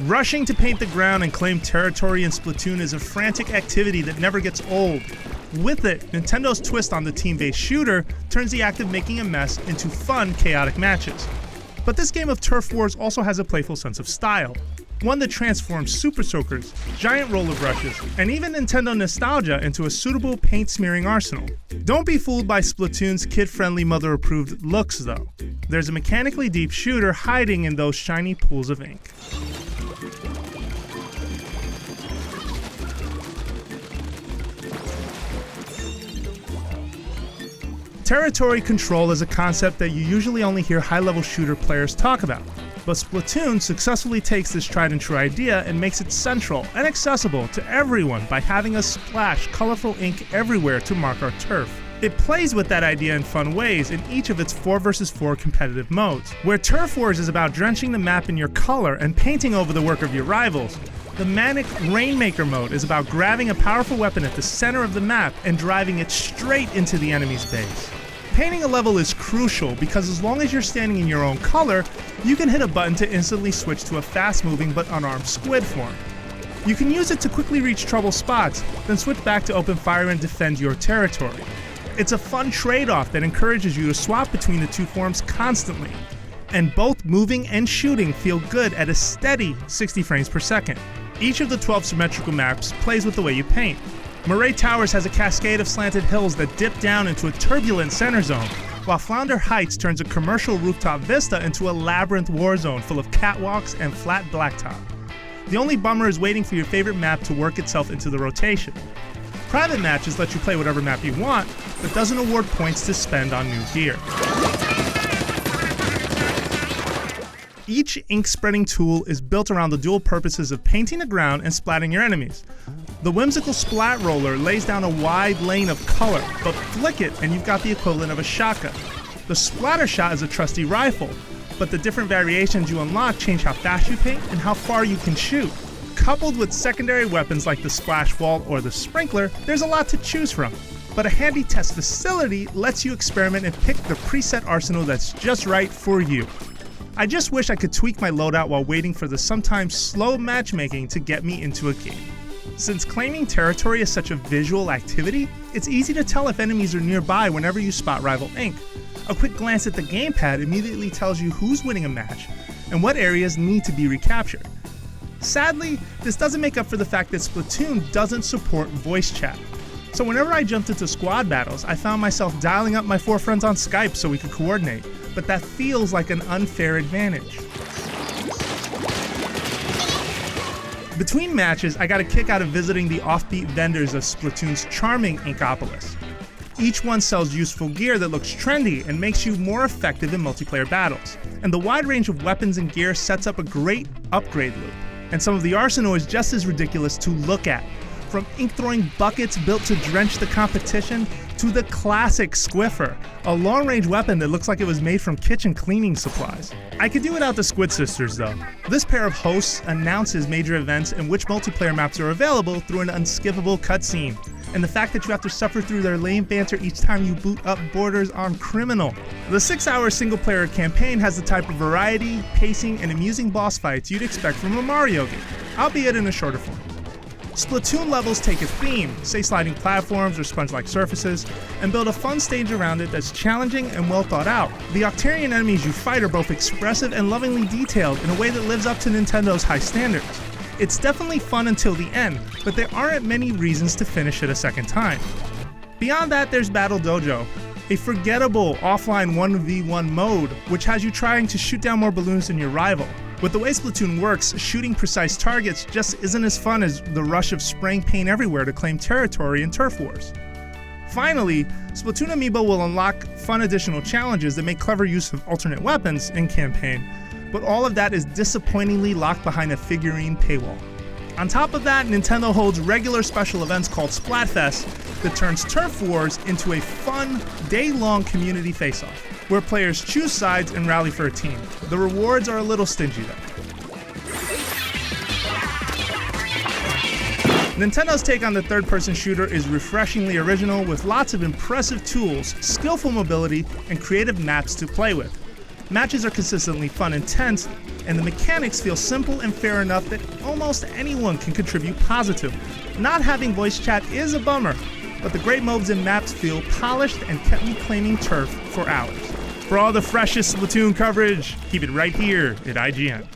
Rushing to paint the ground and claim territory in Splatoon is a frantic activity that never gets old. With it, Nintendo's twist on the team-based shooter turns the act of making a mess into fun, chaotic matches. But this game of Turf Wars also has a playful sense of style, one that transforms Super Soakers, giant roller brushes, and even Nintendo nostalgia into a suitable paint-smearing arsenal. Don't be fooled by Splatoon's kid-friendly, mother-approved looks, though. There's a mechanically deep shooter hiding in those shiny pools of ink. Territory control is a concept that you usually only hear high-level shooter players talk about, but Splatoon successfully takes this tried-and-true idea and makes it central and accessible to everyone by having us splash colorful ink everywhere to mark our turf. It plays with that idea in fun ways in each of its 4 vs 4 competitive modes. Where Turf Wars is about drenching the map in your color and painting over the work of your rivals, the manic Rainmaker mode is about grabbing a powerful weapon at the center of the map and driving it straight into the enemy's base. Painting a level is crucial because as long as you're standing in your own color, you can hit a button to instantly switch to a fast-moving but unarmed squid form. You can use it to quickly reach trouble spots, then switch back to open fire and defend your territory. It's a fun trade-off that encourages you to swap between the two forms constantly, and both moving and shooting feel good at a steady 60 frames per second. Each of the 12 symmetrical maps plays with the way you paint. Murray Towers has a cascade of slanted hills that dip down into a turbulent center zone, while Flounder Heights turns a commercial rooftop vista into a labyrinth war zone full of catwalks and flat blacktop. The only bummer is waiting for your favorite map to work itself into the rotation. Private matches let you play whatever map you want, but doesn't award points to spend on new gear. Each ink-spreading tool is built around the dual purposes of painting the ground and splatting your enemies. The whimsical Splat Roller lays down a wide lane of color, but flick it and you've got the equivalent of a shotgun. The Splatter Shot is a trusty rifle, but the different variations you unlock change how fast you paint and how far you can shoot. Coupled with secondary weapons like the Splash Wall or the Sprinkler, there's a lot to choose from. But a handy test facility lets you experiment and pick the preset arsenal that's just right for you. I just wish I could tweak my loadout while waiting for the sometimes slow matchmaking to get me into a game. Since claiming territory is such a visual activity, it's easy to tell if enemies are nearby whenever you spot rival ink. A quick glance at the gamepad immediately tells you who's winning a match and what areas need to be recaptured. Sadly, this doesn't make up for the fact that Splatoon doesn't support voice chat. So whenever I jumped into squad battles, I found myself dialing up my 4 friends on Skype so we could coordinate, but that feels like an unfair advantage. Between matches, I got a kick out of visiting the offbeat vendors of Splatoon's charming Inkopolis. Each one sells useful gear that looks trendy and makes you more effective in multiplayer battles. And the wide range of weapons and gear sets up a great upgrade loop. And some of the arsenal is just as ridiculous to look at. From ink-throwing buckets built to drench the competition, to the classic Squiffer, a long-range weapon that looks like it was made from kitchen cleaning supplies. I could do without the Squid Sisters though. This pair of hosts announces major events and which multiplayer maps are available through an unskippable cutscene. And the fact that you have to suffer through their lame banter each time you boot up borders on criminal. The 6-hour single-player campaign has the type of variety, pacing, and amusing boss fights you'd expect from a Mario game, albeit in a shorter form. Splatoon levels take a theme, say sliding platforms or sponge-like surfaces, and build a fun stage around it that's challenging and well thought out. The Octarian enemies you fight are both expressive and lovingly detailed in a way that lives up to Nintendo's high standards. It's definitely fun until the end, but there aren't many reasons to finish it a second time. Beyond that, there's Battle Dojo, a forgettable offline 1v1 mode which has you trying to shoot down more balloons than your rival. With the way Splatoon works, shooting precise targets just isn't as fun as the rush of spraying paint everywhere to claim territory in Turf Wars. Finally, Splatoon Amiibo will unlock fun additional challenges that make clever use of alternate weapons in campaign, but all of that is disappointingly locked behind a figurine paywall. On top of that, Nintendo holds regular special events called Splatfest that turns Turf Wars into a fun, day-long community face-off, where players choose sides and rally for a team. The rewards are a little stingy though. Nintendo's take on the third-person shooter is refreshingly original with lots of impressive tools, skillful mobility, and creative maps to play with. Matches are consistently fun and tense, and the mechanics feel simple and fair enough that almost anyone can contribute positively. Not having voice chat is a bummer, but the great mobs and maps feel polished and kept me claiming turf for hours. For all the freshest Splatoon coverage, keep it right here at IGN.